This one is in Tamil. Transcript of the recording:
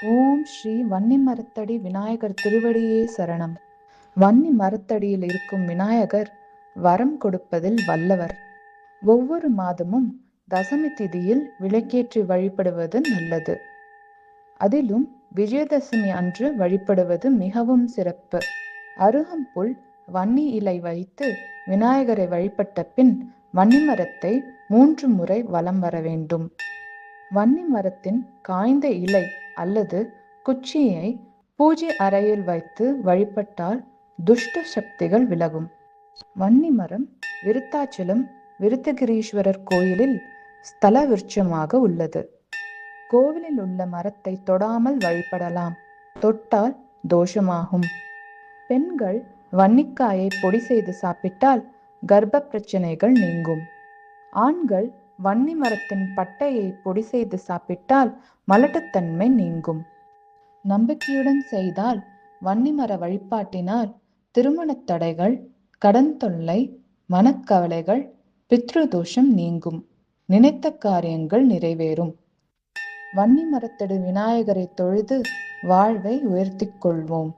ஓம் ஸ்ரீ வன்னி மரத்தடி விநாயகர் திருவடியே சரணம். வன்னி மரத்தடியில் இருக்கும் விநாயகர் வரம் கொடுப்பதில் வல்லவர். ஒவ்வொரு மாதமும் தசமி திதியில் விளக்கேற்றி வழிபடுவது நல்லது. அதிலும் விஜயதசமி அன்று வழிபடுவது மிகவும் சிறப்பு. அருகம்புல், வன்னி இலை வைத்து விநாயகரை வழிபட்ட பின் வன்னி மரத்தை 3 முறை வலம் வர வேண்டும். வன்னி மரத்தின் காய்ந்த இலை அல்லது குச்சியை பூஜை அறையில் வைத்து வழிபட்டால் துஷ்ட சக்திகள் விலகும். வன்னி மரம் விருத்தாச்சலம் விருத்தகிரீஸ்வரர் கோயிலில் ஸ்தல விருட்சமாக உள்ளது. கோவிலில் உள்ள மரத்தை தொடாமல் வழிபடலாம். தொட்டால் தோஷமாகும். பெண்கள் வன்னிக்காயை பொடி செய்து சாப்பிட்டால் கர்ப்ப பிரச்சனைகள் நீங்கும். ஆண்கள் வன்னி மரத்தின் பட்டையை பொடி செய்து சாப்பிட்டால் மலட்டுத்தன்மை நீங்கும். நம்பிக்கையுடன் செய்தால் வன்னி மர வழிபாட்டினால் திருமணத் தடைகள், கடன் தொல்லை, மனக்கவலைகள், பித்ருதோஷம் நீங்கும். நினைத்த காரியங்கள் நிறைவேறும். வன்னி மரத்தடி விநாயகரை தொழுது வாழ்வை உயர்த்திக் கொள்வோம்.